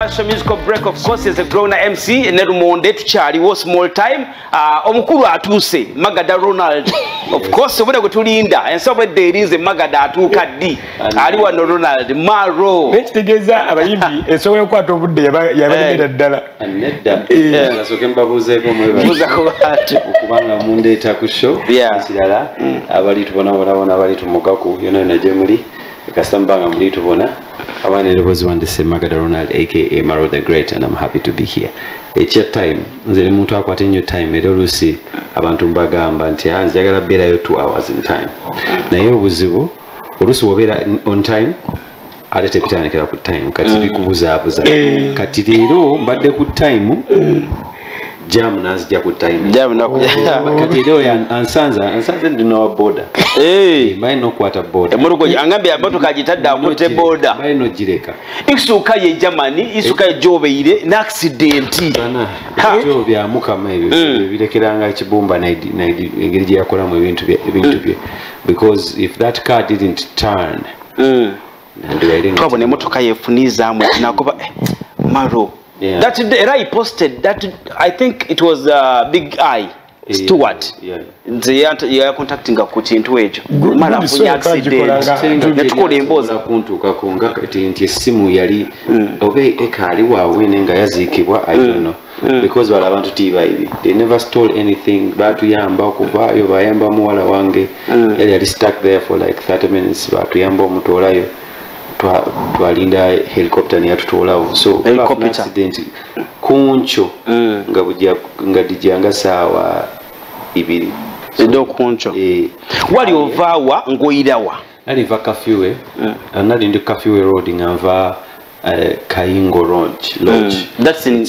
commercial musical break, of course, is a grown MC. Nerumonde to Charlie was small time. Omukuru atuse Magada Ronald. Of course, when I go to Linda, and so there is a Magada to Kadi. Aliwa no Ronald Maro. Let's together abayimbi esobola kwata obudde yabalira ddala. Nedda. Nasokemba buzeeko okubanga mundeeta ku show. Kirala abali tubona abali tumugaku yona na Jemuli. Kasambanga muli tubona. Abane was one the same Magada Ronald aka Maro the Great, and I'm happy to be here. It's your time. Nzeli muntu akwate nnyo time era olusi abantu mbagamba nti njagala beerayo 2 hours in time. Naye obuzibu olusi wobeera on time ate tebitandikira ku time kati bikubuzaabuza. Kati leero mbadde ku time jam nazija ku time. Kati leero ansanza ndino border. Mine no kwata border. Emurugo angambye amotoka agitadde akute border. Mine no gireka. Isuka ye Germany, isuka ye jobeire na accident. Byo bya mukama ebyo birekeranga ekibumba na engeri gye yakolamu ebintu bye. Because if that car didn't turn, twabona emotoka yefunizamu nakuba Maro. That day I posted that, I think it was Big Eye Stewart. They are contacting ku kintu ekyo. Mara funya accident. Netukola emboza kuntuka konga kati essimu yali obe ekali waawe nenga yaziikibwa, I don't know. Because wala abantu tibayibi. They never stole anything. Batuyamba okuvaayo bayamba muwala wange. Yali stuck there for like 30 minutes. Batuyamba omutolayo. Twalinda helicopter ni yatutolawo. So accident kuncho nga dijanga sawa ibiri ndo kuncho wali ovawa ngoirawa nali va Kafiwe nali ndi Kafiwe road ngava Kayingo Lodge. That's in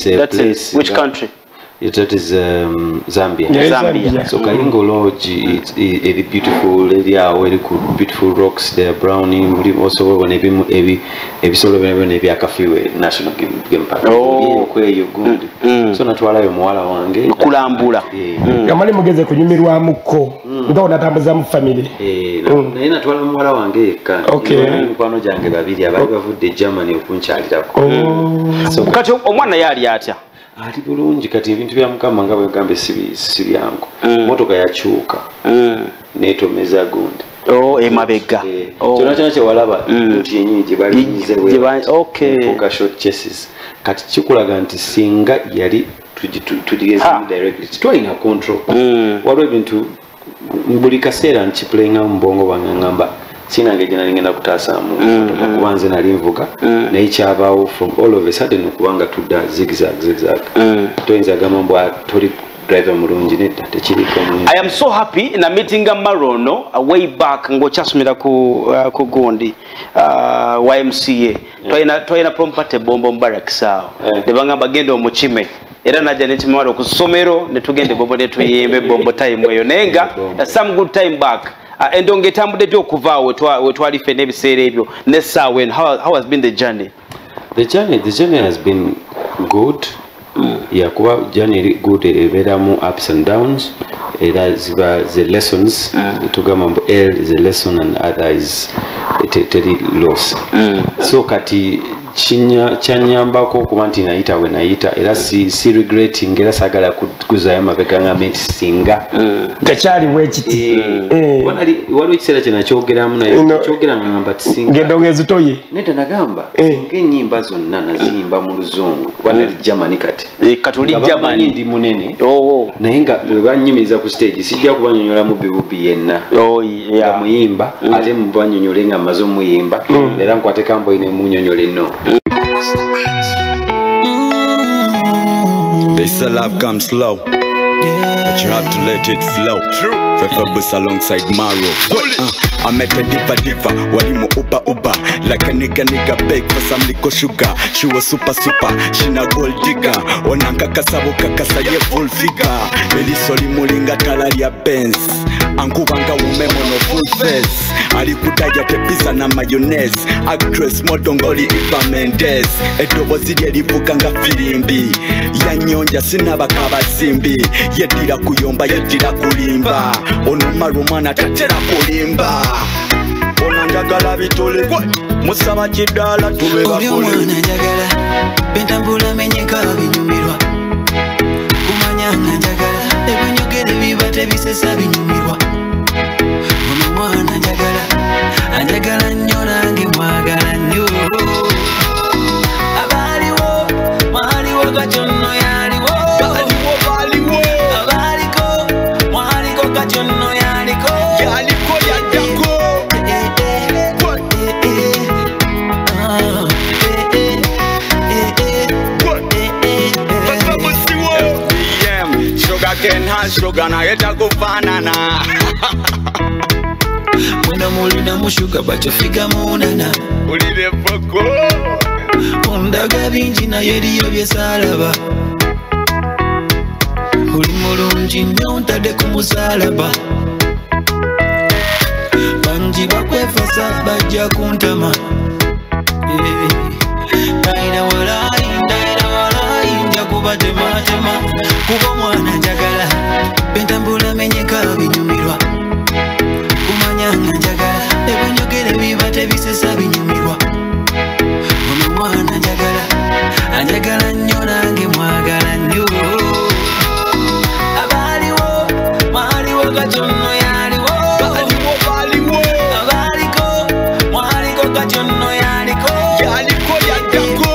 which country? That is Zambia. Zambia. So Kayingo Lodge is a beautiful area, very good, beautiful rocks there, browning. Also when every sort of every Kafiwe National Game Park. Where you good. So natwala yo mwala wange. Kulambula. Yamali mugeze kunyumirwa muko. Ndo natambaza mu family. Na natwala mwala wange ka. Nkwano jange babiri abali bavudde Germany okunkyalirako. So kati omwana yali atya. Ali bulungi kati ebintu bya mukama nga bwe gambe sibi yangu. Motoka yachuka. Netomeza gundi. Emabega. Kyona kye walaba nti yenyingi bali nyizewe. Fuka short chases. Kati kikulaga nti singa yali tudigeze directly. Twalina control. Waliwo ebintu buli kaseera nkiplayinga mu bwongo bwange ngamba sinange gye nali ngenda kutaasamu kubanze nali nvuga naye kyabaawo from all of a sudden okubanga tudda zigzag toyinza gamba mbw toli driver mulungi nedda tekiriko. I am so happy na meeting Marono way back ngokyasomera ku gundi YMCA twalina prompate bombo Mubarak sawa ne bangamba genda omukime era najja nekimwalo ku ssomero ne tugende bombo ne tuyimbe bombo time eyo nenga some good time back. Endonge tambudde okuva we twali fe n'ebiseera ebyo n'essaawa eno. How has been the journey? The journey has been good. Kuba journey good ebeeramu ups and downs. Era ziba the lessons. Tugamba mbu L is a lesson and other is a loss. So kati kyanyambako okuba nti nayita we nayita era si regretting era sagala kuzayo mabega nga meti singa gakyali wekiti waliwo ekiseera kye nakyogeramu naye kyogera ngamba tisinga ng'endongeezi toye nedda nagamba ng'ennyimba zonna naziyimba mu luzungu wanali Germany kati katuli Germany ndi munene naye nga bwe bannyumiriza ku stage sijja kubanyonyolamu bibubi yenna nga muyimba ate mubanyonyole nga mmaze omuyimba era nkwate kamboyi ne munyonyola enno. They say love comes slow, but you have to let it flow. Fefabus alongside Maro. I met a diva, walimu uba, like a nigga beg for some liquor sugar. She was super, she na gold digger. Onanka kasabo kakasa ye full figure. Beli soli mulinga talari ya Benz. Ankubanga umemo no full face. Alikutaja pepisa na mayonnaise. Actress modongoli Eva Mendes. Edobo zili livukanga filimbi. Yanyonja sinabakaba simbi. Yedira kuyomba, yedira kulimba. Ono marumana tatera kulimba. Onanjagala bitole musaba kidala tube bakole oli omwana njagala bentambula menyeka binyumirwa kumanya nga njagala ebinyogere biba tebisesa binyumirwa ono omwana njagala anjagala nnyo nange mwagala nnyo abaliwo mwaliwo katono yaliwo abaliko mwaliko katono yaliko yaddako sugar na yeta kufanana mwena mulina mushuga bachofiga munana ulile poko ondaga bingi naye eriyo byesalaba oli mulungi nnyo ntadde ku musalaba bangi bakwefasa bajja kuntama ndaira walayi nja kubatematema kuba omwana njagala bentambula menyeka binyumirwa kumanya nga njagala ebinyogere biba tebisesa binyumirwa ono omwana njagala anjagala nnyo nange mwagala nnyo abaliwo mwaliwo katono yaliwo abaliko mwaliko katono yaliko yaddako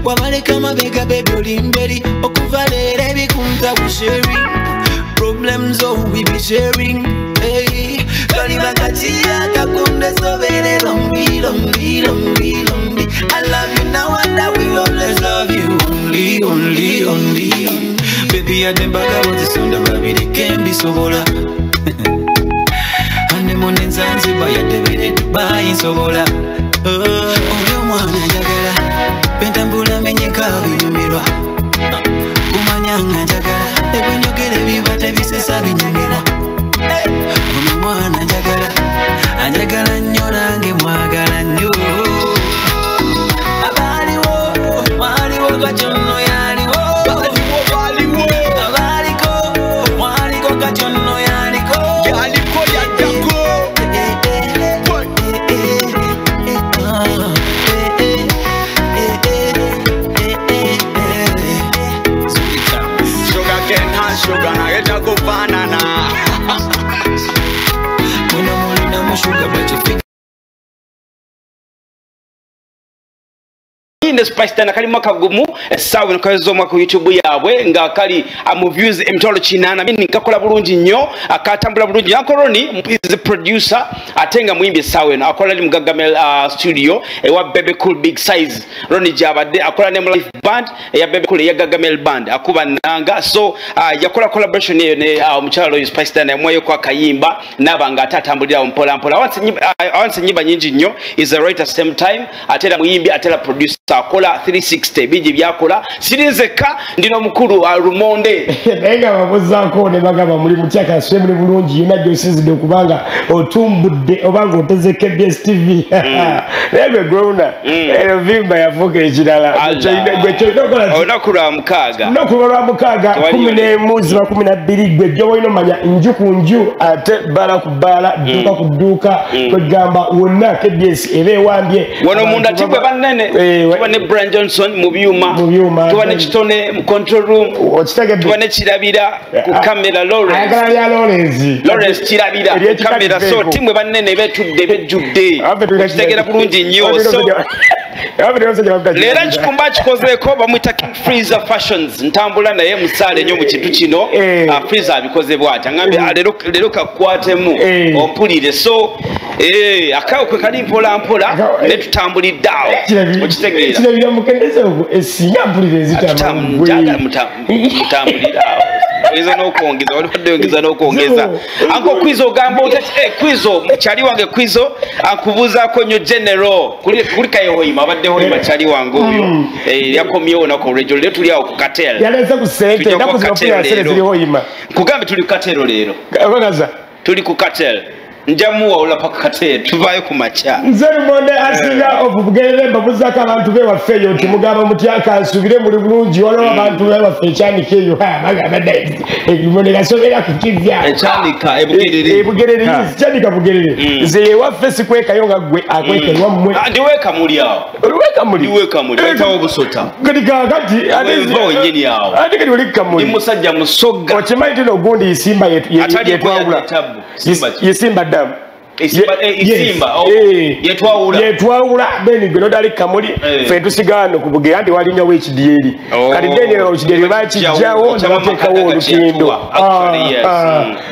wamaleka mabega baby oli mberi okuva leero ebikunta busheri problems all we be sharing hey kali bakati akakunde sobere longi I love you now and I will always love you only baby adembaga wazisonda babiri kendi sobola ande mone Zanzibar yatebere Dubai sobola oli omwana njagala bentambula menyeka binyumirwa kumanya nga njagala ebinyogere biba tebisesa binyumirwa ono omwana njagala anjagala nnyo nange mwagala nnyo abaliwo mwaliwo katono yaliwo abaliko mwaliko katono yaliko yaddako sugar na yeta kufanana mwena mulina mushuga bachofiga ine spice tana kali mwaka gumu sawa nkazo mwaka YouTube yabwe nga kali mu views emtolo chinana mimi nkakola bulungi nnyo akatambula bulungi yakoroni is producer atenga muimbi sawa no akola li Gagamel studio ewa Bebe Cool Big Size roni jabade akola ne live band ya Bebe Cool ya Gagamel band akuba nanga so yakola collaboration ne omuchalo spice tana mwayo kwa kayimba nabanga atatambulira mpola mpola once nyiba nyingi nnyo is a right at same time atera muimbi atera producer akola 360 biji byakola sirinzeka ndino mukuru Rumonde nenga babuzaako ne bagaba muri mutyaka semuli bulungi yina gyosizide okubanga otumbudde obanga otezeke DSTV nebe grona vimba yafuka ekirala onakula mukaga nokulwa mukaga 11 gwe gyo wino manya nju ku nju ate bala ku bala duka ku duka kwegamba wonna KDS ebe wambye wono munda tibwe banene tubane Brian Johnson mu byuma tubane kitone mu control room tubane kirabira ku camera Lawrence kirabira camera so timwe banene betudde bejudde kitegera bulungi nnyo so lera chikumba chikozeko bamwita King Freezer Fashions ntambula naye musale nnyo mu kintu kino Freezer abikoze bwata ngambe lero kakwatemu ompulire so akawo kwe kali mpola ne tutambuliddawo okitegeera kirabira mukendezo esinga mpulire mutambuliddawo izo n'okwongeza waliwadde yongeza n'okwongeza anko kwizo ogamba otati kwizo mukyali wange kwizo ankubuuzaako nnyo general kuli kayehoyima abadde hoyima kyali wange oyo yakomyewo nako olwejjo lero tuli awo ku katero yaleze ku ssente naku zinopulira sere ziri hoyima nkugambe tuli ku katero leero bagaza tuli ku katero njamuwa ola paka kate tuvayo ku macha nzeru monde asinga obugerere babuzaka abantu be wafeyo timugaba mutyaka asubire muri bulungi wala abantu be wafeyo cyanike yo bagaba dai monde gasobera kukivya cyanika ebugerere cyanika bugerere nze wafe sikweka yo ngagwe akweke wamwe ndiweka muri awo ndiweka muri tawo busota kadika kati adezi nyeni yawo adika ndiweka muri musajja musoga okimaiti no gundi isimba yesimba damu isimba yetwawula beni gwe nodali kamuli fe tusigano kubuge andi walinnya wekidyeri kati deni ekidyeri bakijjawo nebateekawo olutindo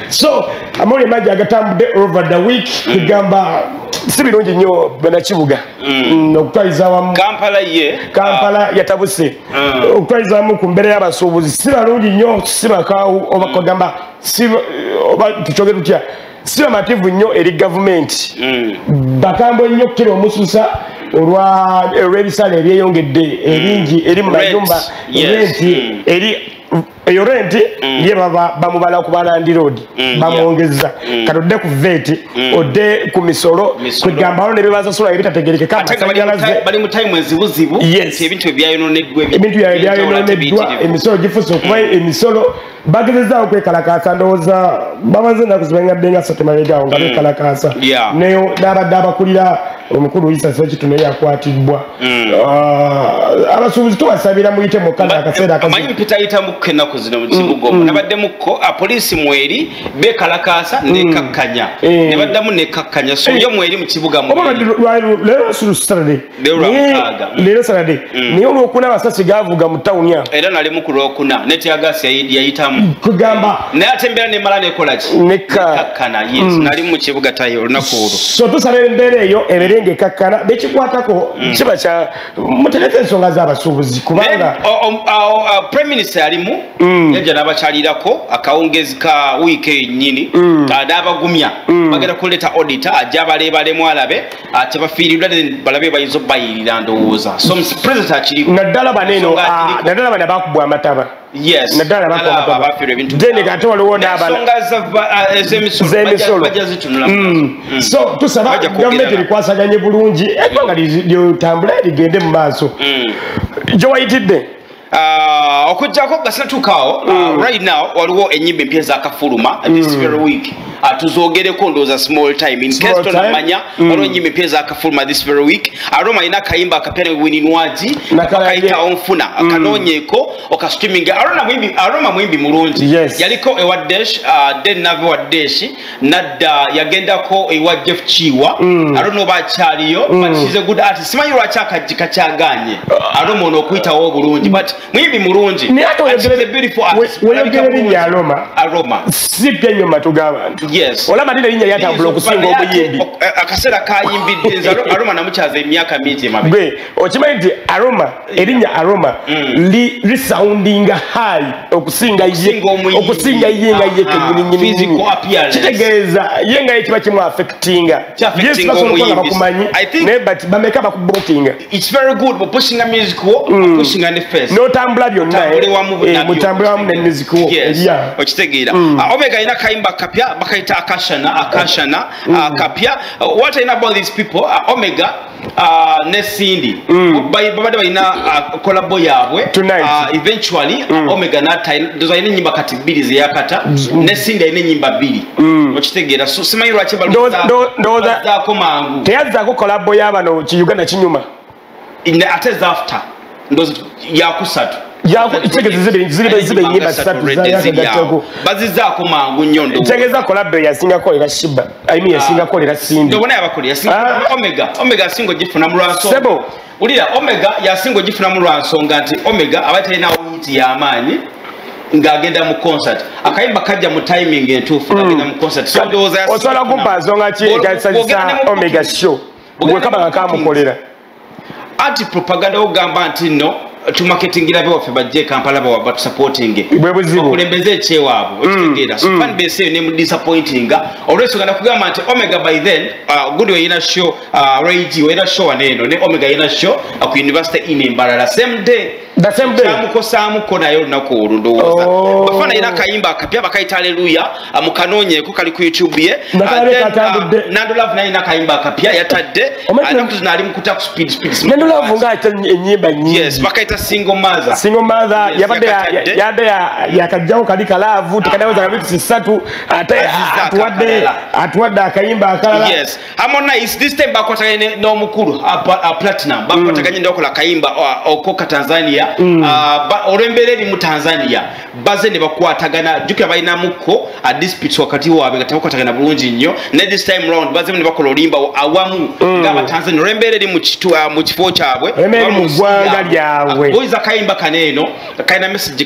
so amuli maji agatambudde over the week kugamba si birungi nnyo banakibuga okutwaliza wamu kampala yatabuse okutwaliza wamu ku mbeera y'abasuubuzi si balungi nnyo si bakaawu oba kugamba oba tukyogere tutya si amativu nnyo eri gavumenti bakambwe nnyo kiro omususa olw'ebisale ebyeyongedde ebingi eri mu mayumba renti eri eyo renti ye bamubala ku balandi road bamwongeza katodde ku veti odde ku misolo kugambalo ne bibasasula ebitategerekeka bali mu time ezibuzibu ebintu ebyayononeddwa emisolo gifuse okuba emisolo bagezezaawo kwekalakasa ndowooza bamaze ennaku zibengadde nga ssatu mabegaawo nga bekalakasa neyo n'abadde abakulira omukulu Isa Sekitone yakwatibbwa abasuubuzi tubasabira muyite mu kana akaseera amanyi mpitayita mukennaku zino mu kibuga nabadde muko apoliisi mweri bekalakasa nekakkanya ne baddamu nekakkanya so yo mweri mu kibuga leero Saturday naye olwokuna abasasi gaavuga mu tawuni awo era nali mu ku lwokuna netyagasi yayitamu kugamba naye ate embeera nemala nekolaki nekakkana nali mu kibuga tayo olunaku olwo so tusaba embeera eyo eberenge ekakkana bekikwatako kiba kya mutereke ensonga z'abasuubuzi kubanga prime minister alimu yajja n'abakyalirako akawungezi ka wiiki ennyini n'abagumya bagenda kuleeta auditor ajja abaleebalemu alabe ate bafiiriddwa balabe bayinza obbayirira ndowooza so president akiriko naddala baneeno naddala bane bakubwa amataba naddala bakubwa then ate waliwo n'abazemisolo so tusaba gavumenti erikwasaganye bulungi eggwanga lyotambule ligende mu maaso gye wayitidde okujjako gasatukawo right now waliwo enyimba empya zakafuluma this very week tuzogereko ndooza small time in case tonamanya waliwo enyimba empya zakafuluma this very week aroma alina akayimba akapya ne wininwaji akayita onfuna akanoonyeeko okastreaming aroma muyimbi mulungi yaliko ewa desh then nave wa desh nadda yagendako ewa Jeff Chiwa arona oba akyaliyo but she's a good artist simanyi lwaki akajjika kyaganye aroma ono okuyitawo obulungi but muyimbi mulungi weyogera erinnya aroma sipya nnyo matu g'abantu olaba nina erinnya lyatambula okusinga obuyimbi akaseera kayimbidde aroma namukyaza emyaka mingi gwe okimanyi nti aroma erinnya aroma lisoundinga high okusinga ye nga ye kenyininyini kitegeeza ye nga ye kiba kimu affectinga yes basobola okuba bakumanyi naye but bameka bakubookinga it's very good but pushing a music pushing an face n'otambula byonna mutambula wamu ne music okitegeera Omega ina kayimba kapya bakayita akashana kapya what I know about these people Omega ne Cindy babadde balina collabo yaabwe eventually Omega doza ine nyimba kati bbiri zeyakata ne Cindy ine nyimba bbiri okitegeera so simanyi lwaki balozako mangu teyazzaako collabo y'abano ki Uganda kinyuma ate after ndozi yakusatu zibe nyimba ssatu bazizaako mangu nnyo ntegeeza collabo yasingako era Shiba yasingako era Cindy ndobona yabakolera Omega asinga ogifuna mu lwansonga ulira Omega yasinga ogifuna mu lwansonga nti Omega aba talinawo yiti y'amaanyi ngagenda mu concert akayimba kajja mu timing entuufu ngagenda mu concert so ndowooza osobola kumpa nsonga ki ekasanyusa Omega show bwe kaba kamukolera anti propaganda ogamba nti no tumarketingira bawaffe bajje Kampala bawaba supporting okulembeze ekyewaabwe okitegeera so fan base ne mu disappointing olweso gana kugamba nti Omega by then good way ina show radio ina show aneno ne Omega ina show ku university in Mbarara same day the same day kyamukosamuko nayo lunaku olwo ndowooza bafana ina akayimba akapya bakayita Hallelujah amukanonyeeko kali ku YouTube ye Nando Love nayo ina akayimba akapya yatadde anaku zino ali mukuta ku speed Nando Love ng'ate ennyimba nnyingi yes bakayita Single Mother yabadde yakajjawo kali kalaavu tekanaweza kabiti sisatu ate atuwadde akayimba akalala yes Harmonize this time bakwataganye n'omukulu Platinum bakwataganye n'okola akayimba okoka Tanzania olw'embeera eri mu Tanzania baze ne bakwatagana jukira balinamuko a dispute wakati waabwe nga tebakwatagana bulungi nnyo ne this time round baze ne bakola olimba awamu ng'Abatanzania olw'embeera eri mu kifo kyabwe mu ggwanga lyabwe boyiza akayimba kaneeno kalina message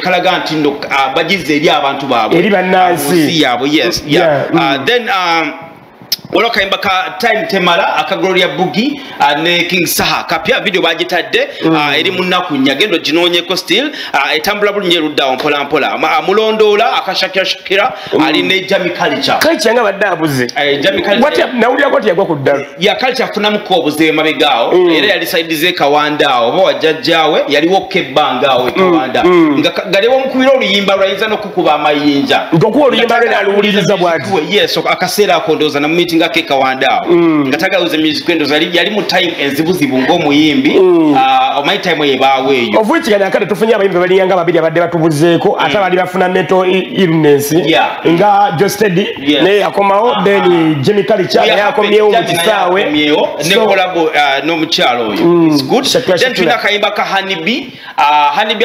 kalaga nti nno bagize eri abantu baabwe eri bannansi yaabwe yes then Wala kayimba ka time temala aka Gloria Bugi ne King Saha kapya video bagitadde eri munnaku nyagendo ginonyeko still etambula bulunye rudda mpola mpola mulondola akashakira ali ne Jamie Culture Culture nga badde abuze Jamie Culture wati nawulya kwati yagwa ku ddalo ya Culture afunamu ko obuze mabegao era yali saidize Kawanda oba wajjajjawe yaliwo kebbangaawe Kawanda nga galewo mukubira oluyimba lwayinza n'okukuba amayinja ngokuwa oluyimba lwe aluwuliriza bwati yes akaseera akondoza na meeting ake Kawanda ngatagala uze music endoza yali mu time enzibuzibu ng'omuyimbi my time yebaweeyo ovuki kana akade tufunye abayimbi baliyanga babiri abadde batubuzeeko ate bali bafuna mental illness nga Jostedi ne yakomawo then Jamie Culture yakomyewo mu kisaawe ne kolabo n'omukyalo oyo it's good then tuna kayimba ka Hanibi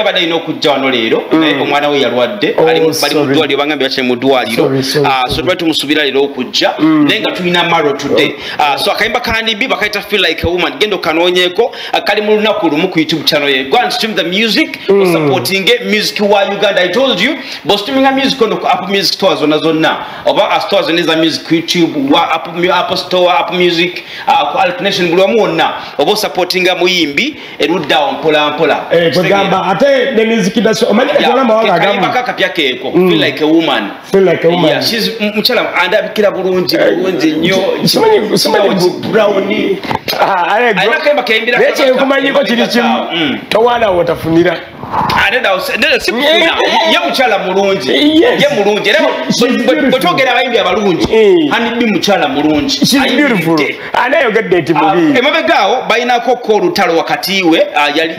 abadde alina okujja wano leero omwana we yalwadde bali mu ddwaliro bangambye bakye mu ddwaliro so twali tumusubira leero okujja naye nga tulina Maro today so akayimba ka Hanibi bakayita Feel Like a Woman gendo kanonyeko kali mu lunaku lumu ku YouTube channel ye go and stream the music supporting music wa Uganda. I told you but streaming music on Apple Music stores zonna oba stores neza music YouTube wa Apple Store Apple Music alternation buli wonna oba supporting muyimbi erudda mpola mpola kugamba ate ne music dash omanya kala mawanga agamu kaka pyakeko Feel Like a Woman yeah she's mchala andabikira bulungi nnyo simanyi brownie ayinakayimba kaimbira neche kumanyiko kiri kimu towana wotafunira ye mukyala mulungi ye mulungi era bwetwogera abayimbi abalungi Hanibi mukyala mulungi anayogedde nti mubi emabegaawo balinako ko olutalo wakati we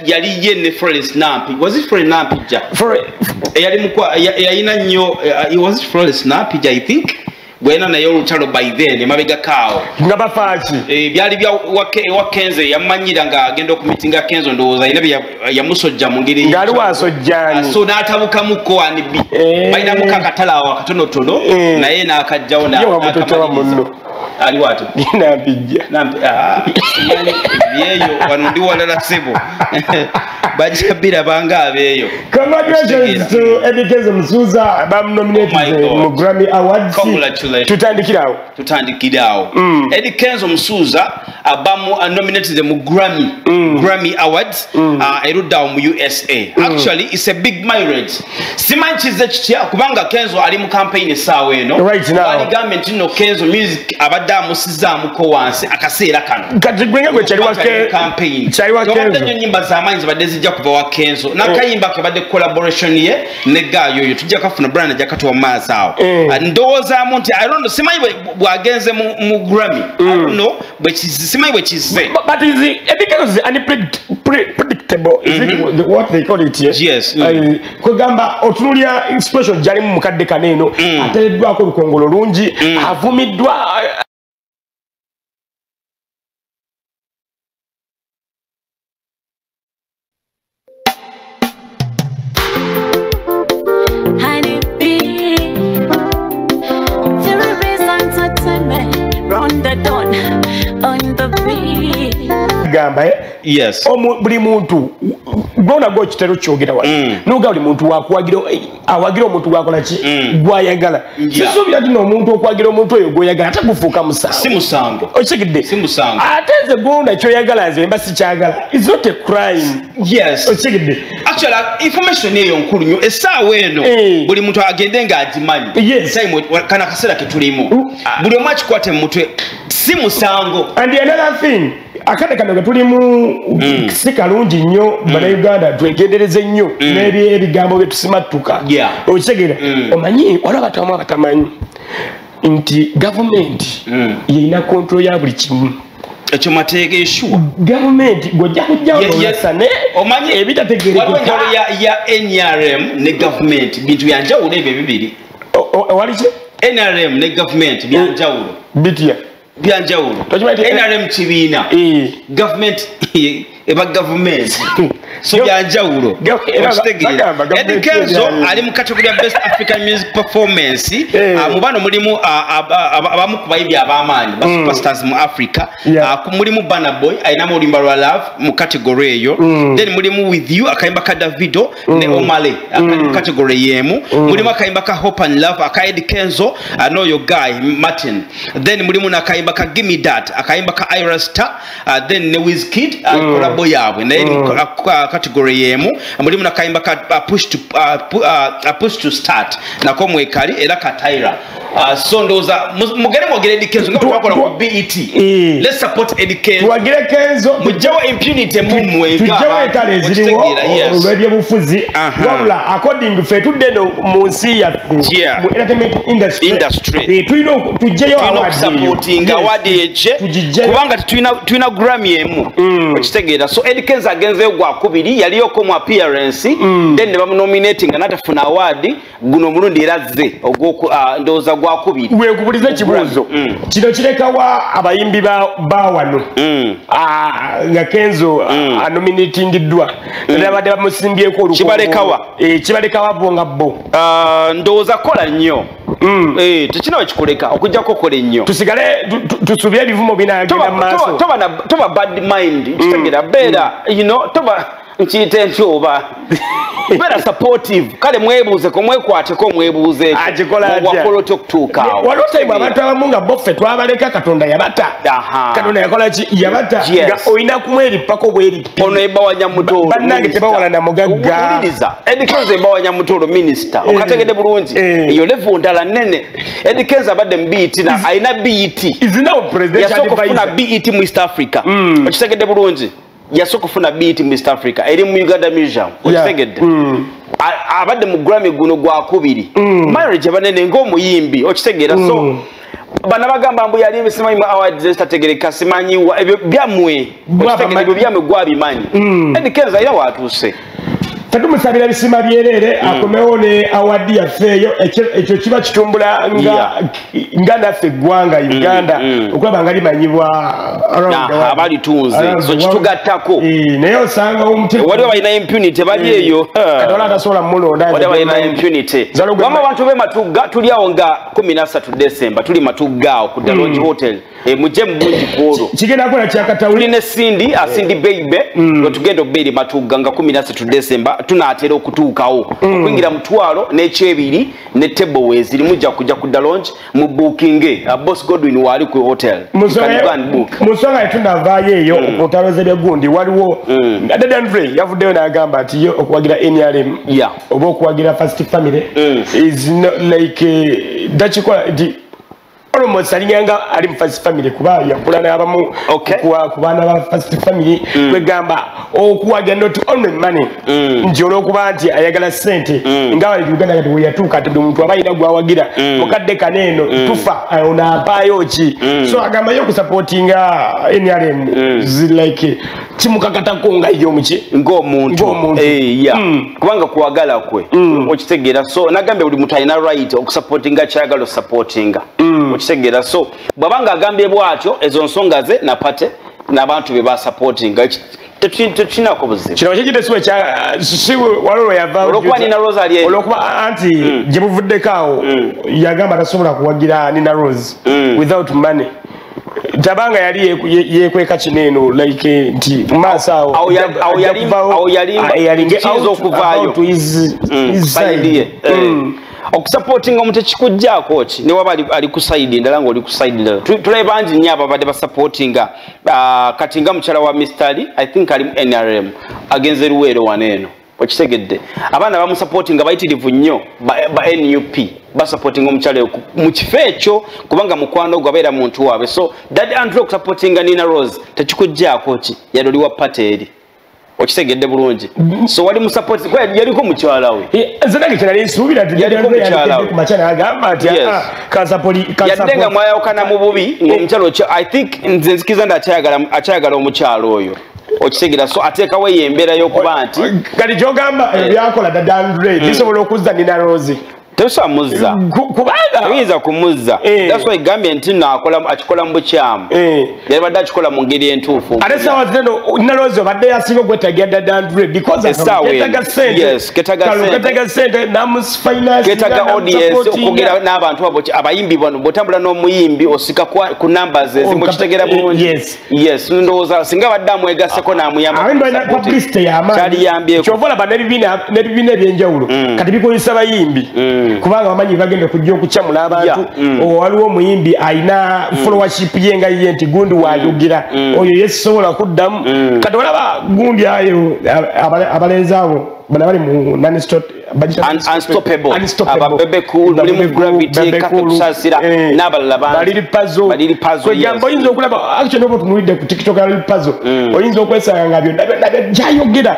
yali ye ne Florence Nampi was it Florence Nampija yalina nnyo was it Florence Nampija I think Gwena na yo lutalo by then mabega kao nga bafaaki byali bya wakenze yamanyira nga agenda okumitinga Kenzo ndowooza ina yamusojja mu ngeri ngali wasojjani so n'atabuka muko Hanibi balina mukakatalawo akatonotono naye n'akajjawo n'akamaliriza ali watu Nampija yani yeyo wano ndi walala sebo bajabira banga abeyo. Congratulations to Eddie Kenzo Msuza nominated mu Grammy Awards. Congratulations. Tutandikirao. Eddie Kenzo Msuza abamu nominated mu Grammy Awards eruda mu USA. Actually it's a big mileage. Simanchize chitia kubanga Kenzo ali mu campaign sawa eno. Right now. Ali government no Kenzo music abada musiza muko wansi akaseera kano. Kati gwenga gwe chali wake campaign. Chali wake Kenzo. Nyo nyimba za manzi badezija kuva wa Kenzo. Na kayimba ke bade collaboration ye ne gayo yo tujja kafuna brand ajja katwa mazao. Ndoza monti I don't know simanyi bwagenze mu Grammy. I don't know but simanyi bwe kize. But is it because unpredictable is it what they call it here? Yes. Kugamba otunulia special jali mu mukadde kaneno ateddwako lukongolo lungi avumiddwa gamba yes buli muntu gona go kitero kyogera wali nuga buli muntu wakuwagira awagira omuntu gwakola ki gwayagala sisubira dino omuntu okwagira omuntu oyo goyagala atakufuuka musango si musango okigidde si musango ateze gona kyoyagala nze mba sikyagala it's not a crime yes okigidde actually information eyo nkulu nyo esaawa eno buli muntu agende nga agimanyi time kana kasera ketulimu buli omwachi kwate mutwe si musango and another thing akade kano tulimu sikalungi nnyo bana Uganda twegendereze nnyo n'ebigambo bye tusimatuka okitegera omanyi wala batamu abatamanyi nti government yina control ya buli kimu ekyo mateeka issue government gojja kujjasane omanyi ebitategerekeka ya NRM ne government bintu byanjawulo ebyo bibiri waliki NRM ne government byanjawulo bitya byanjawulo NRM kibiina government eba government so byanjawulo Eddie Kenzo ali mu category ya best African music performance mu bano mulimu abamu ku bayimbi ab'amaanyi ba superstars mu Africa mulimu Burna Boy ayina mu Olimba lwa Love mu category eyo then mulimu With You akayimba ka Davido ne Omale akali category yemu mulimu akayimba ka Hope and Love aka Eddie Kenzo I Know Your Guy Martin then mulimu na akayimba ka Gimme That akayimba ka Ira Star then ne Wizkid kolabo yabwe naye category yemu mulimu na kayimba ka push to start nako mwekali era ka Tyra so ndoza mugere mwogere Eddie Kenzo ngo twakola ku BET let's support Eddie Kenzo twagire Kenzo mujawa impunity mumwega tujawa etale ziriwo olwebye bufuzi wabula according fe tudde mu nsi ya mu entertainment industry tulino tujeyo supporting award eje kubanga tuina Grammy emu okitegeera so Eddie Kenzo agenze gwa kubiri yaliyo ko mu appearance then ba nominating anatafuna award guno mulundi erazze ogwo ndoza gwa kubiri wekubulize kibuzo kino kirekawa abayimbi ba wano nga Kenzo nominatingidwa ndabadde bamusimbyeko oluko kibalekawa bonga bo ndoza kola nnyo tekina kikoleka okujjako kola nnyo tusigale tusubye ebivumo binagenda maaso toba bad mind kitegera beera you know toba nchite ntyoba beera supportive kale mwebuuze ko mwekwate ko mwebuuze wakola okutuuka walotaimu abantu abamu nga boffe twabaleka Katonda yabata Katonda yakola ki yabata nga oyina kumweripako bweripi ono ebawanya mutoro bannange tebawalana mugagga uliriza Eddie Kenzo ebawanya mutoro minister okategede bulungi iyo level ndala nene Eddie Kenzo abadde mbiti na aina BET izina presidential advisor na BET mu East Africa okitegede bulungi yasokufuna BET mu East Africa eri mu Uganda Museum okitegedde abadde mu Grammy guno gwa kubiri marriage banene ng'omuyimbi okitegeera so bana bagamba mbu yali bisimanyi mu awards zitategereka simanyiwa ebyo byamwe okitegeera ebyo byamwe gwabimanyi Eddie Kenzo era watuuse tatumusabira bisima byerere akomewo ne award yafeeyo ekyo kiba kitumbula nga naffe gwanga Uganda okulaba nga limanyibwa abali tunze so kitugattako naye osanga waliwo balina impunity bali eyo katola atasobola mulonda waliwo balina impunity wama abantu be Matugga tuli awo nga 13 December tuli Matugga awo ku Dalonji Hotel muje mbungi kwolo kigenda kola kyakatawuli ne Cindy asindi baby tugenda oberi Matugga nga 13 December tunatera okutuukawo okwingira mutwalo n'ekyebiri ne table wezi limujja kujja ku Dalonji mu booking boss Godwin wali ku hotel musonga tunavaayo eyo okutaloze gundi waliwo Dadanvre yavuddeyo n'agamba ati yo okuwagira NRM oba okuwagira First Family is not like dachikola almost alinganga ali mu First Family kuba yakulana abamu kubana ba First Family kwegamba okuwagira not only money njolo kuba nti ayagala sente ngawa Uganda kati we yatuka ati omuntu abayina gwawagira mukadde kaneno tufa ona apayo ki so agamba yo kusupportinga NRM like kimukakata konga iyo muki ng'omuntu kubanga kuwagala kwe okitegeera so nagambe buli muntu alina right okusupportinga kyagala supportinga okitegeera so bwabanga agambye bwatyo ezo nsonga ze napate n'abantu be ba supportinga tetukinako buzibu kino kikitesiwe si walolo yava olwokuba Nina Rose ali olwokuba anti gye buvuddeko awo yagamba tasobola kuwagira Nina Rose without money tabanga yali yekweka kineno like nti maaso awo yali ngezo okuvaayo side okusupportinga omuntu ekikujjaako ki ne waba ali ku side ndala ng'oli ku side ndala tulabe bangi nnyo ababadde basupportinga kati nga mukyala wa Mr. Ali I think ali mu NRM agenze Luweero wano eno okitegedde abaana bamusupportinga bayitirivu nnyo ba NUP basupportinga omukyalo mu kifo ekyo kubanga mukwano gwe abeera muntu waabwe so Daddy Andrew okusupportinga Nina Rose tekikujjaako ki yali oli wa party eri okitegedde bulungi so wali musupport yaliko mukyala we zanage kinali nsuubira ku machana agamba ati yadenga mwayawukana mu bubi ng'omukyalo I think nze nzikiza nti akyayagala omukyalo oyo okitegera so ateekawo embeera y'okuba nti kati kyogamba byakola Daddy Andrew bisobola okuzza Nina Rose tesamuzza kubanga oyinza kumuzza that's why gambye nti akikola mu bukyamu yali badde akikola mu ngeri entuufu ate sawa zino Nina Rose badde yasinga okwetagira Daddy Andrew because ketaga sente namusfinance ketaga audience okugira n'abantu abo abayimbi bano botambula n'omuyimbi osika ku numbers ezimu kitegera bulungi yes ndowooza singa badde amwegaseko n'amuyamba publicity y'amaanyi kyovola banebibina ebyenjawulo kati bikozesa bayimbi kubanga bamanyi bagenda kujja okukyamula abantu waliwo omuyimbi alina followership ye nga ye nti gundi wayogera oyo yesobola kuddamu kati olaba gundi ayo abalenzi abo bana bali mu unstoppable ababebe cool mulimu gravity kakusasira n'abalala baliri puzzle kwegamba oyinza okulaba actually nobo tunulidde ku TikTok aliri puzzle oyinza okwesanga ngabyo jayogera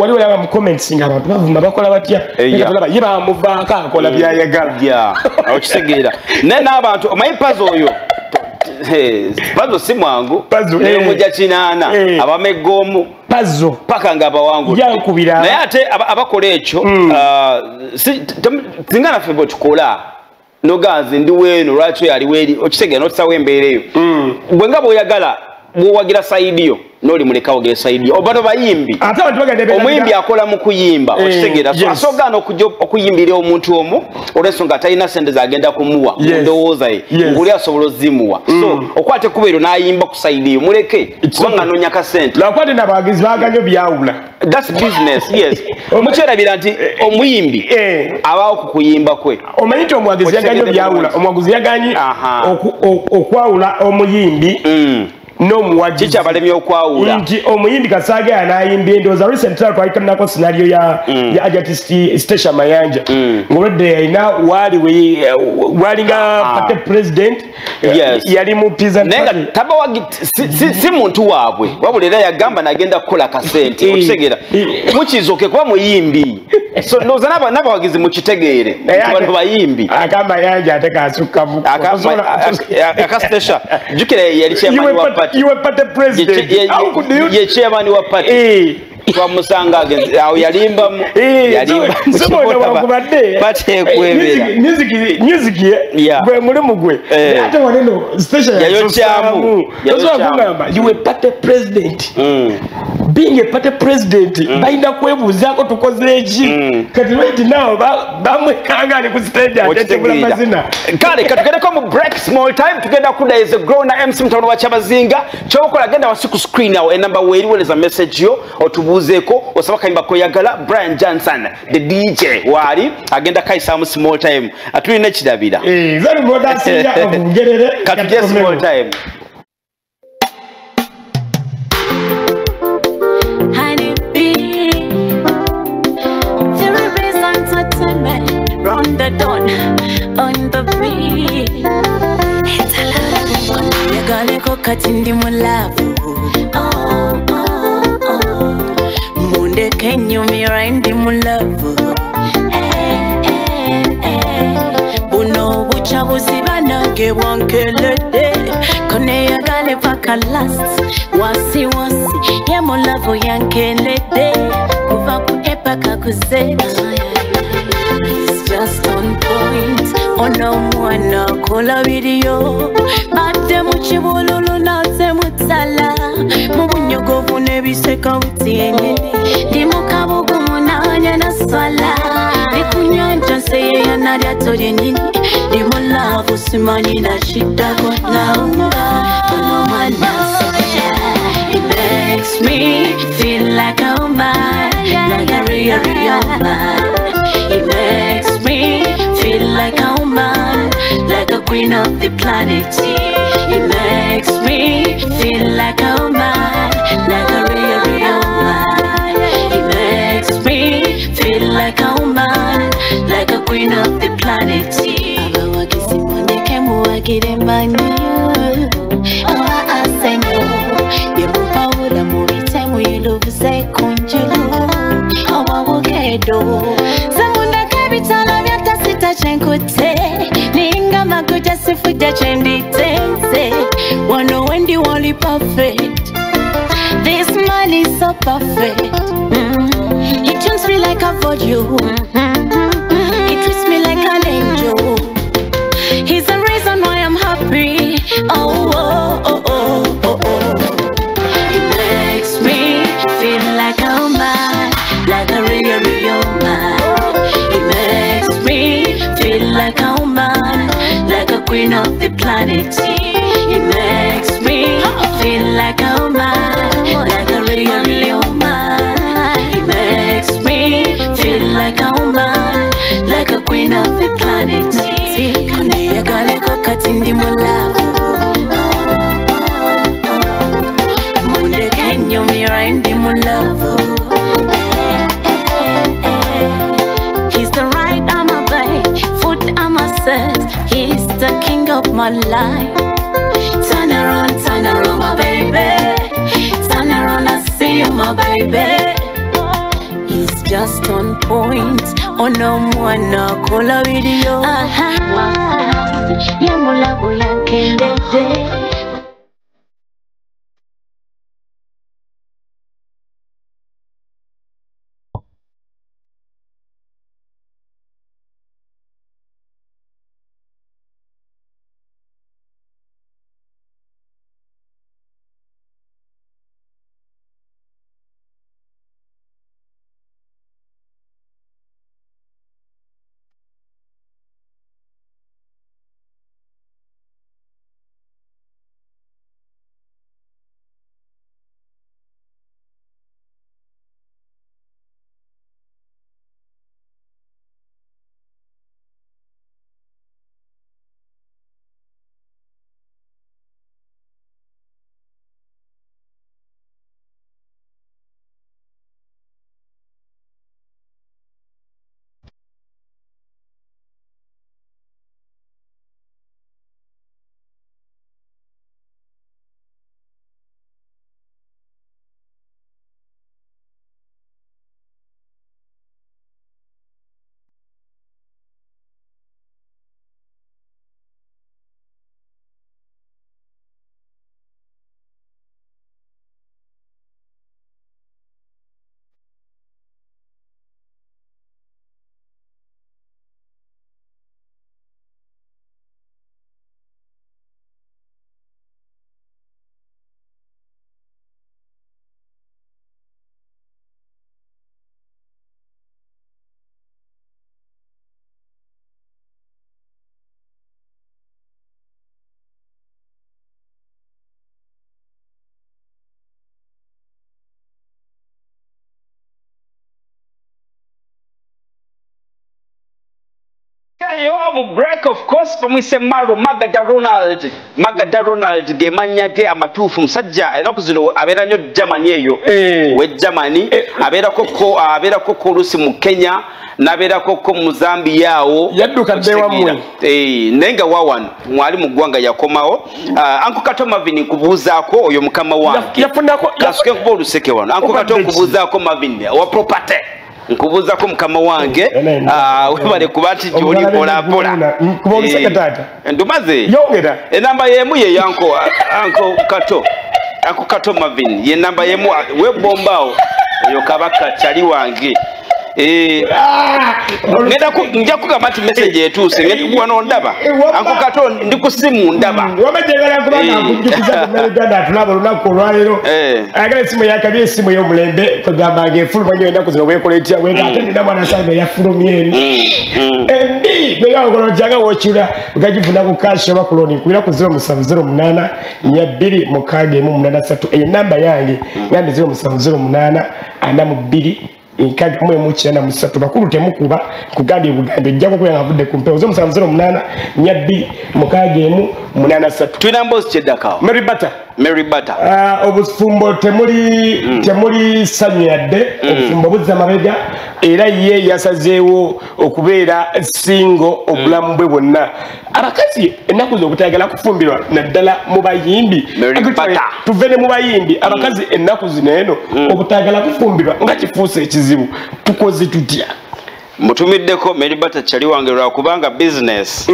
waliwo yaba mu comments nga abantu bavuma bakola batya tulaba ye bamuvaako akola byayagala okitegeera naye n'abantu omanyi puzzle oyo puzzle si mwangu mujja kinaana abameggoomu puzzle paka nga abawangu yankubira naye ate abakola ekyo singa naffe bwe tukola noganzi ndi weeno lwaki yali weeri okitegeera n'otusawo embeera eyo bwe nga bw'oyagala bw'owagira sayidiyo noli muleka ogere saidi obano bayimbi omuyimbi akola mu kuyimba okitegeera so asogana okuyimbira omuntu omu olwensonga talina sente zagenda kumuwa ndowooza ye nguli asobola zimuwa so okwate kubeero n'ayimba ku saidi muleke kubanga anonya ka sente lwakwate n'abawagizi baganyo byawula that's business yes mukyerabira nti omuyimbi abaawo ku kuyimba kwe omanyi nti omuwagizi yaganyo byawula omuwagizi yaganyi okwawula omuyimbi no muwaji chicha balemye okwawula nti omuyimbi Kasage anayimba endoza recent track wayikanako scenario ya artist Station Mayanja ngolode ina wali nga pate president yali mu pizza nenga taba wagi si muntu wabwe wabulera yagamba nagenda kukola kasente okitegera mukizoke kuba muyimbi so ndoza naba wagizi mukitegeere abantu bayimbi akamba yanja ateka asuka mu akastesha jukire yali chairman wa party you were party president ye chairman wa party kwa musanga awo yalimba sobona wakubadde pate kwebera music gwe mulimu gwe ate waneno station yayo chamu you were party president being a party president bainda kwebuzaako tukoze eki kati right now bamwekanga ali ku stage atetebula mazina kale katugereko mu break small time tugenda kuda is a grown MC mtono wa Chabazinga chokola genda wasiku screen awo enamba weri weleza message yo otubuzeeko osaba kayimba koyagala Brian Johnson the DJ wali agenda kaisa mu small time atulina kidabira zali boda sinja obugerere katuje small time the dawn on the beat. It's alive. Yagaleko katindi mulavu. Oh, oh, oh. Munde kenyu mirindi mulavu. Buno bucha buzibana ge wankelede. Kone yagale paka last. Wasi ye mulavu yankelede. Kuva kuepa kakuzeda. Just on point, mwana kola video bate muchibululu naze mutsala mubunyogovu nebiseka utiene ndimukabugu munanya na swala nikunyanja seye yanari atore nini ndimulavu simani na shida kwa naunga mwana it makes me feel like a woman, like a real man. It makes me feel like a woman, like a queen of the planet. It makes me feel like a woman, like a real man. It makes me planet. Abawagisi mondeke muwagire manyi. Asenyo yemupawula mubite muyiluvuze kunjulu. Awawogedo zamundeke bitala byatasita chenkute. Ninga makuta sifuta chenditense. Wano wendi wali perfect. This man is so perfect. He treats me like a virgin. He treats me like an angel. He's the reason why I'm happy. Oh, oh, oh, oh, oh, oh. He makes me feel like a man, like a real, real man. He makes me feel like a man, like a queen of the planet. He makes me feel like a man, like a real, real man. He makes me feel like a man, like a queen of the planet. Kane yagale kokati ndi mulavu. Munde kenyo mira ndi mulavu. He's the right I'm a babe, foot I'm a set. He's the king of my life. Turn around, my baby. Turn around, I see you, my baby. He's just on point. Oh no, mwana kola video. Ya mulabu ya kendete. You have a break, of course, from Maro Magada Ronald, Gemania, Amatu Saja, and opposite Averano Germany, with Germany, Avera Coco Lusimu, Kenya, Navera Coco Mozambia, Yaduka Dewa, Nenga Wawan, Mwalimu Gwanga Yakomao, Uncle Katoma Vini Kubuzako, Yomkama, Yapunako, Sekewan, Uncle Kato Kubuzako Mavinia, or Propate. Nkubuza ko mukama wange webale kubati joli pola pola kubogisa katata ndumaze yongera enamba yemu ye yanko Kato Mavin ye namba yemu we bombao yo kabaka chali wange ngenda njja kugamati message etuse ngenda kuwano ndaba Uncle Kato ndi ku simu ndaba wamejengala kubanga kujukiza Uganda tulabo lunako lwalero agala simu yakabye simu yo mulembe kugamba ngefulu banyo enda kuzino wekoletia wenga atende na mwana sabe ya fulumyeni endi bega ngolo janga wochura ukajivuna ku cash bakuloni kuira ku 0708 2 mukage mu 83 namba yange ngandi 0708 2 Nkadi mwe muchana musatu bakuru temukuba kugandi Buganda jjako kwe ngavudde kumpe ozo 0708 2 mukage mu 83 twina mbozi cheddaka Mary Bata Mary Butter obufumbo temuli sanyadde obufumbo buzza mabega era ye yasazeewo okubeera singo obulamu bwe bwonna abakazi ennaku z'obutayagala kufumbirwa naddala mu bayimbi tuve ne mu bayimbi abakazi ennaku zino eno obutayagala kufumbirwa nga kifuuse ekizibu tukoze tutya mutumiddeko Mary Butter chali wange lwa kubanga business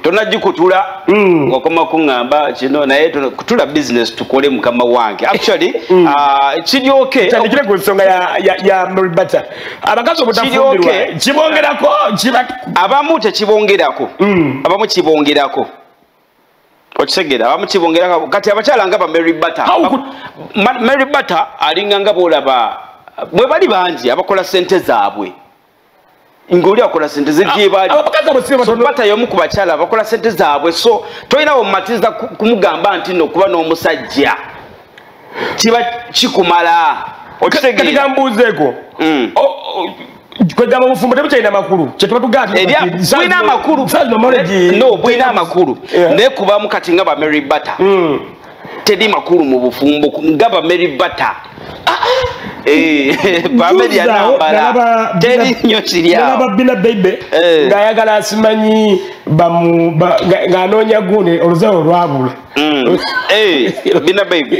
tonagikutula ngokoma kuŋŋamba kino naye kutula business tukole mukama wange actually kiryoke tandikire ku nsonga ya Mary Butter abakazi obutafumbirwa kibongerako abamu tekibongerako abamu kibongerako okisegera abamu kibongerako kati abakyala nga ba Mary Butter Mary Butter alinga nga boolaba bwe bali bangi abakola sente zaabwe ngoli akola sente z'ebyebali bata yomu ku bakyala bakola sente zaabwe so toyina omumatiza kumugamba nti no kuba n'omusajja kiba kikumala okitegeera mbuuzeeko kwegamba obufumbo tebukyalina makulu kyetuba tugambibwina amakulu no bwina amakulu naye kubamu kati nga ba Mary Butter teri makulu mu bufumbo nga ba Mary Butter Bamedi anambala teri nnyo kirya Bina Baby ng'ayagala asimanyi ng'anoonya gune oluzawo lwabula Bina Baby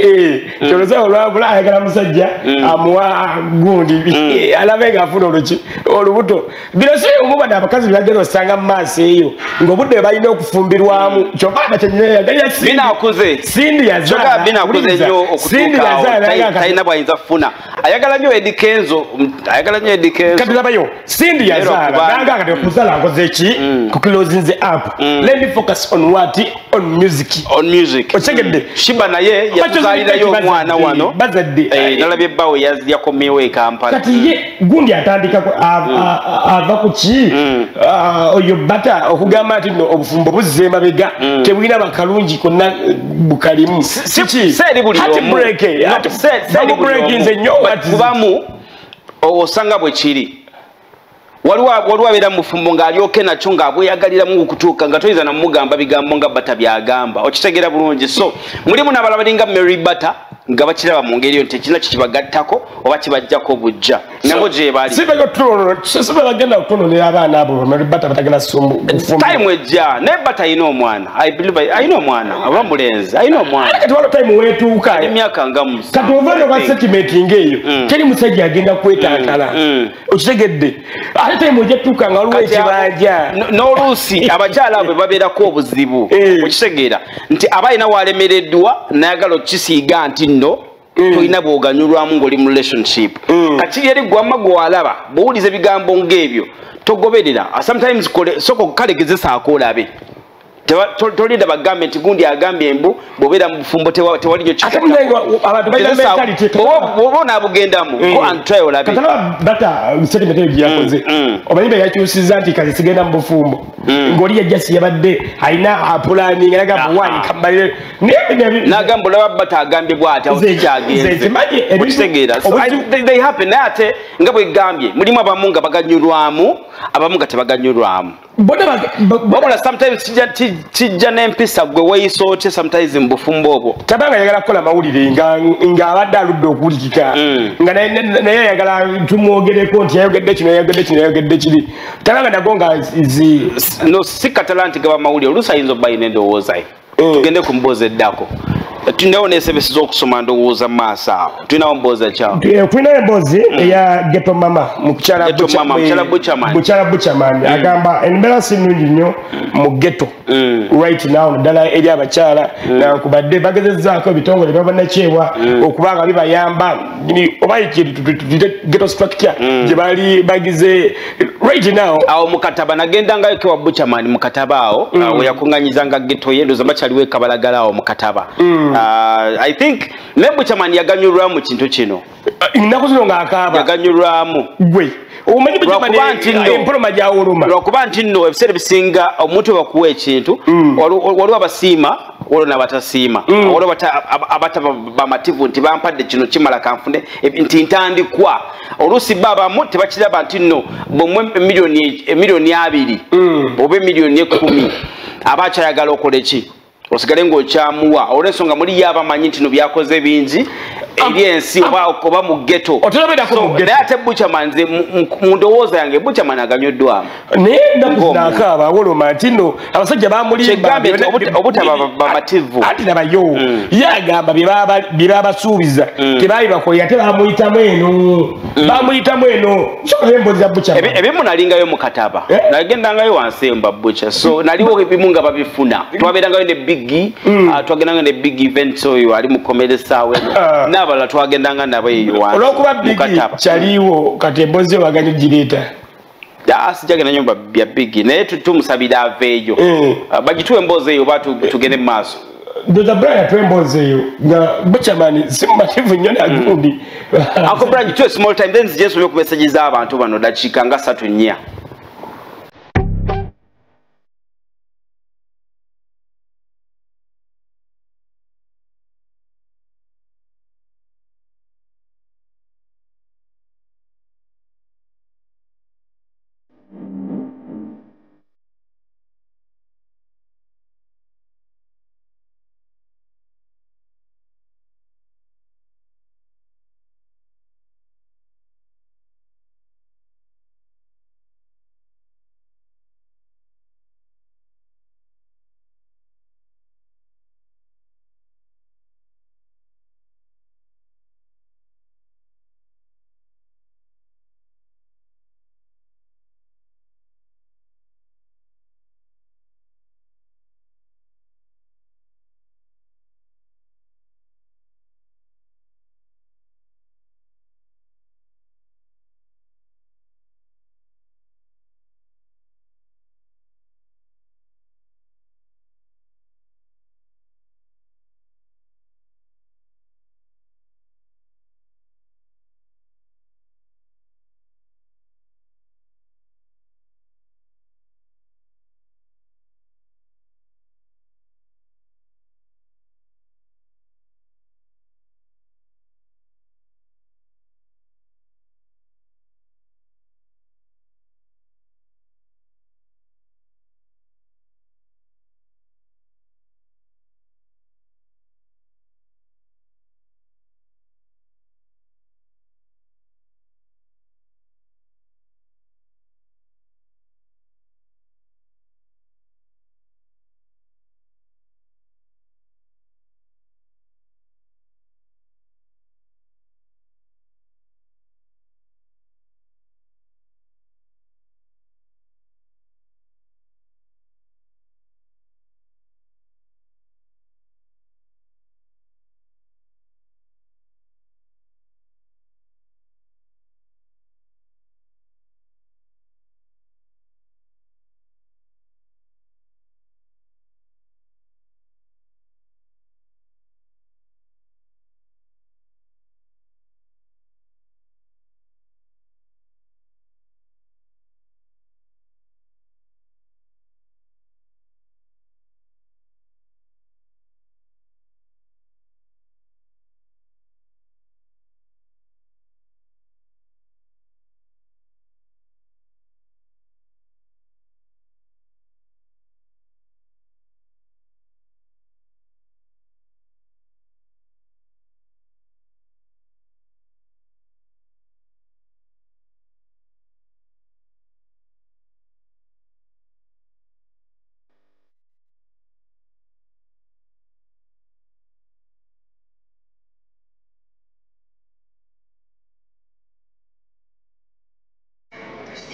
oluzawo lwabula ayagala musajja amuwa gundi alabe ng'afuna olubuto bino si omubadde abakazi byagenda osanga mu maaso eyo ng'obudde balina okufumbirwamu kyokka batenyeyagala Bina akuze Sindi yazaala Bina akuze nnyo okutuukaawo talina bwayinza kufuna ayagala nnyo Eddie Kenzo kati labayo Sindi yazaala nanga kati okuzala nkoze ki ku closing the app let me focus on what on music ochegedde Shiba naye yakuzalirayo omwana wano bazadde nalabye bawe yakomyewo e Kampala kati ye gundi atandika ava ku ki oyo Butter okugamba nti no obufumbo buzze mabega tebulina bakalungi konna bukalimu seri buli kubamu osanga bwe kiri waliwo abeera mu bufumbo ng'alyoke nakyo ng'abweyagaliramu okutuuka nga toyinza namugamba bigambo nga Butter byagamba okitegeera bulungi so mulimu n'abalala balinga Mary Butter nga bakiraba mu ngeri nti ekina kibagattako oba kibajjako bujja nabo gye bali bagenda okutononera abaana abo Mary Butter batagenda time ejja naye Butter ayina omwana I believe ayina omwana aba mulenzi ayina omwana kati waliwo time weetuuka emyaka nga musa kati ovanga kwa sentimenting eyo teri musajja agenda kwetaatala okitegedde ate time ojja tuuka nga waliwo ekibanja n'oluusi abakyala abo babeerako obuzibu okitegeera nti aba alina walemereddwa nayagala okukisiiga nti no toyina bwoganyulwamu ng'oli mu relationship kati yeri gwamma gwalaba bwowuliza ebigambo ng'ebyo togoberera sometimes soko kalegezesaako olabe tolinda bagambe nti gundi agambye embu bw'obeera mu bufumbo tewali nyo bw'oba onaabugendamu go and try olabe omanyi be yakyusiza nti kazi sigenda mu bufumbo ng'oli yajjasi yabadde alina apulaninga nagamba wani kambalire nagamba olaba Butter agambye bw'ati awo tikyagenze okitegeera they happen naye ate nga bwegambye mulimu abamu nga baganyulwamu abamu nga tebaganyulwamu wabula sometimes kijja n'empisa gwe weeyisa otya sometimes mu bufumbo obwo tabanga yagala kukola mawulire ng'abadde aludde okuwulikika nga naye ayagala tumwogereko nti yayogedde kino yayogedde kiri tabanga nago nga no si katalanti gaba mawulire oluusi ayinza obba ayina endowooza ye tugende ku mboozi eddako tulinawo n'esebesi z'okusoma ndowooza mu maaso awo tulinawo mboozi ekyawo tulinayo emboozi eya Ghetto Mama mukyala Buchaman agamba embeera si nnungi nnyo mu ghetto right now ddala eri abakyala nakubadde bagezezzaako ebitongole babanakyebwa okuba nga bibayamba oba ghetto structure gye bali bagize right now awo mukataba nagendangayo kewa Buchaman mukataba awo weyakuŋŋanyizanga ghetto ye ndoza bakyaliwo ekabalagala awo mukataba I think ne Buchaman yaganyulwamu kintu kino ennaku zino ng'akaaba yaganyulwamu gwe omanyi empoloma gyawuluma lwakuba nti nno ebiseera bisinga omuntu we bakuwa ekintu waliwo abasiima waliwo n'abatasiima waliwo abataba bamativu nti bampadde kino kimala kanfune nti ntandikwa oluusi bo abamu tebakiraba nti nno bomwe emiliyoni 2 oba emiliyoni 10 aba akyayagala okola eki osigale ng'okyamuwa olw'ensonga muli y'abamanyi nti no byakoze bingi ebyensi oba mu ghetto naye ate Buchaman nze mu ndowooza yange Buchaman aganyoddwamu naye ennaku zinaakaaba woloma nti nno abasajja obutaba bamativu anti nabayo ye agamba bye babasuubiza tebabibakola ate bamuyitamu eno sobola emboozi za Buchaman ebimu nalingayo mu kataba nagendangayo wansi eyo Bucha so naliwo ebimu nga babifuna twabeerangayo ne bigi twagendangayo ne big event oyo ali mu comedy sawe n'abalala twagendanga nabo eyo wansi olw'okuba bigi kyaliwo kati emboozi baganya gireeta sijagenda nyumba bya bigi naye tumusabira aveeyo bagituwe emboozi eyo oba tugende mu maaso Dr. Brian twemboozi eyo nga Buchaman simumativu nnyo nagundi Uncle Brian to a small time then just look messages z'abantu bano dakiika nga 3-4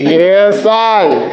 Yes, I.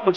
mu